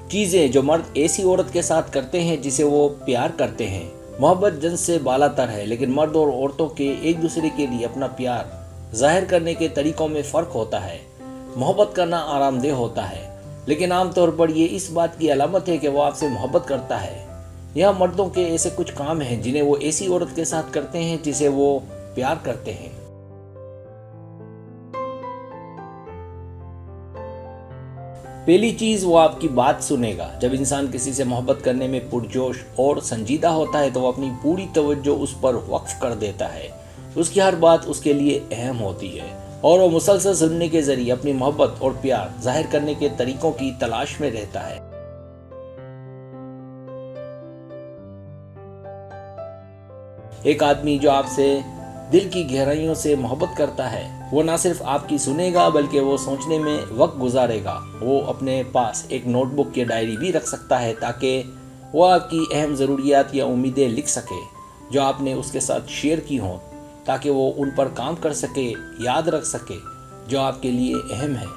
چیزیں جو مرد ایسی عورت کے ساتھ کرتے ہیں جسے وہ پیار کرتے ہیں۔ محبت جنس سے بالا تر ہے، لیکن مرد اور عورتوں کے ایک دوسرے کے لیے اپنا پیار ظاہر کرنے کے طریقوں میں فرق ہوتا ہے۔ محبت کرنا آرام دہ ہوتا ہے، لیکن عام طور پر یہ اس بات کی علامت ہے کہ وہ آپ سے محبت کرتا ہے۔ یہاں مردوں کے ایسے کچھ کام ہیں جنہیں وہ ایسی عورت کے ساتھ کرتے ہیں جسے وہ پیار کرتے ہیں۔ پہلی چیز، وہ آپ کی بات سنے گا۔ جب انسان کسی سے محبت کرنے میں پرجوش اور سنجیدہ ہوتا ہے تو وہ اپنی پوری توجہ اس پر وقف کر دیتا ہے۔ اس کی ہر بات اس کے لیے اہم ہوتی ہے اور وہ مسلسل سننے کے ذریعے اپنی محبت اور پیار ظاہر کرنے کے طریقوں کی تلاش میں رہتا ہے۔ ایک آدمی جو آپ سے دل کی گہرائیوں سے محبت کرتا ہے، وہ نہ صرف آپ کی سنے گا بلکہ وہ سوچنے میں وقت گزارے گا۔ وہ اپنے پاس ایک نوٹ بک یا ڈائری بھی رکھ سکتا ہے تاکہ وہ آپ کی اہم ضروریات یا امیدیں لکھ سکے جو آپ نے اس کے ساتھ شیئر کی ہوں، تاکہ وہ ان پر کام کر سکے، یاد رکھ سکے جو آپ کے لیے اہم ہے۔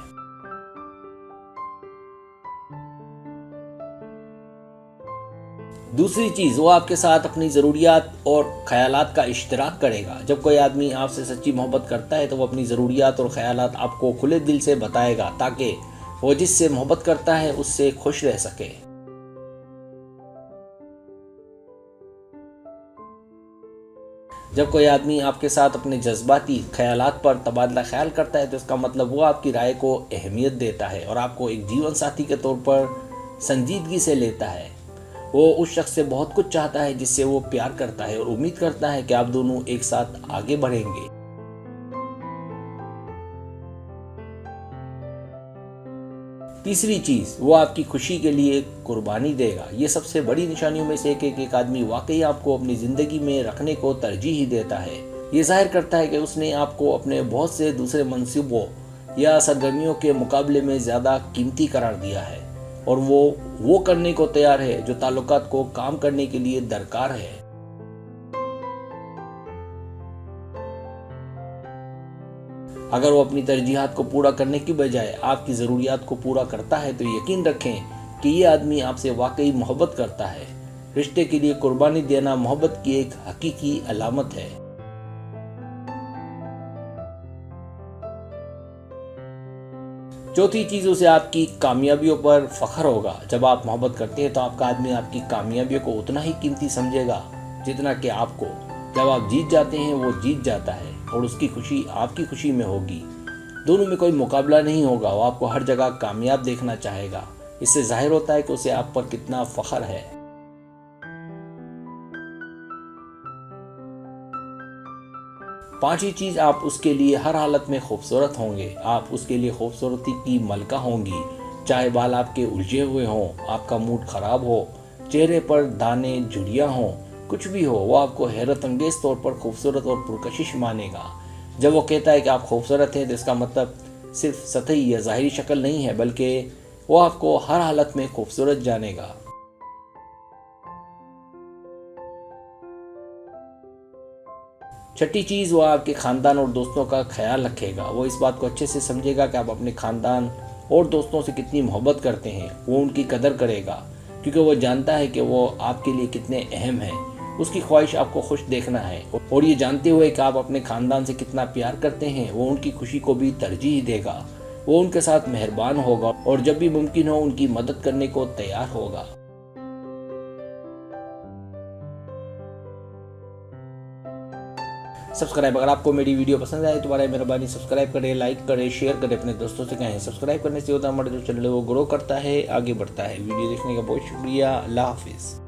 دوسری چیز، وہ آپ کے ساتھ اپنی ضروریات اور خیالات کا اشتراک کرے گا۔ جب کوئی آدمی آپ سے سچی محبت کرتا ہے تو وہ اپنی ضروریات اور خیالات آپ کو کھلے دل سے بتائے گا تاکہ وہ جس سے محبت کرتا ہے اس سے خوش رہ سکے۔ جب کوئی آدمی آپ کے ساتھ اپنے جذباتی خیالات پر تبادلہ خیال کرتا ہے تو اس کا مطلب وہ آپ کی رائے کو اہمیت دیتا ہے اور آپ کو ایک جیون ساتھی کے طور پر سنجیدگی سے لیتا ہے۔ وہ اس شخص سے بہت کچھ چاہتا ہے جس سے وہ پیار کرتا ہے اور امید کرتا ہے کہ آپ دونوں ایک ساتھ آگے بڑھیں گے۔ تیسری چیز، وہ آپ کی خوشی کے لیے قربانی دے گا۔ یہ سب سے بڑی نشانیوں میں سے ایک آدمی واقعی آپ کو اپنی زندگی میں رکھنے کو ترجیح دیتا ہے۔ یہ ظاہر کرتا ہے کہ اس نے آپ کو اپنے بہت سے دوسرے منصوبوں یا سرگرمیوں کے مقابلے میں زیادہ قیمتی قرار دیا ہے اور وہ کرنے کو تیار ہے جو تعلقات کو کام کرنے کے لیے درکار ہے۔ اگر وہ اپنی ترجیحات کو پورا کرنے کی بجائے آپ کی ضروریات کو پورا کرتا ہے تو یقین رکھیں کہ یہ آدمی آپ سے واقعی محبت کرتا ہے۔ رشتے کے لیے قربانی دینا محبت کی ایک حقیقی علامت ہے۔ چوتھی چیز، اسے آپ کی کامیابیوں پر فخر ہوگا۔ جب آپ محبت کرتے ہیں تو آپ کا آدمی آپ کی کامیابیوں کو اتنا ہی قیمتی سمجھے گا جتنا کہ آپ کو۔ جب آپ جیت جاتے ہیں وہ جیت جاتا ہے اور اس کی خوشی آپ کی خوشی میں ہوگی۔ دونوں میں کوئی مقابلہ نہیں ہوگا، وہ آپ کو ہر جگہ کامیاب دیکھنا چاہے گا۔ اس سے ظاہر ہوتا ہے کہ اسے آپ پر کتنا فخر ہے۔ پانچویں چیز، آپ اس کے لیے ہر حالت میں خوبصورت ہوں گے۔ آپ اس کے لیے خوبصورتی کی ملکہ ہوں گی، چاہے بال آپ کے الجھے ہوئے ہوں، آپ کا موڈ خراب ہو، چہرے پر دانے جھریاں ہوں، کچھ بھی ہو، وہ آپ کو حیرت انگیز طور پر خوبصورت اور پرکشش مانے گا۔ جب وہ کہتا ہے کہ آپ خوبصورت ہیں تو اس کا مطلب صرف سطحی یا ظاہری شکل نہیں ہے، بلکہ وہ آپ کو ہر حالت میں خوبصورت جانے گا۔ چھٹی چیز، وہ آپ کے خاندان اور دوستوں کا خیال رکھے گا۔ وہ اس بات کو اچھے سے سمجھے گا کہ آپ اپنے خاندان اور دوستوں سے کتنی محبت کرتے ہیں۔ وہ ان کی قدر کرے گا کیونکہ وہ جانتا ہے کہ وہ آپ کے لیے کتنے اہم ہیں۔ اس کی خواہش آپ کو خوش دیکھنا ہے اور یہ جانتے ہوئے کہ آپ اپنے خاندان سے کتنا پیار کرتے ہیں، وہ ان کی خوشی کو بھی ترجیح دے گا۔ وہ ان کے ساتھ مہربان ہوگا اور جب بھی ممکن ہو ان کی مدد کرنے کو تیار ہوگا۔ سبسکرائب، اگر آپ کو میری ویڈیو پسند آئے تو برائے مہربانی سبسکرائب کریں، لائک کریں، شیئر کریں، اپنے دوستوں سے کہیں۔ سبسکرائب کرنے سے ہوتا ہے ہمارا جو چینل ہے وہ گرو کرتا ہے، آگے بڑھتا ہے۔ ویڈیو دیکھنے کا بہت شکریہ۔ اللہ حافظ۔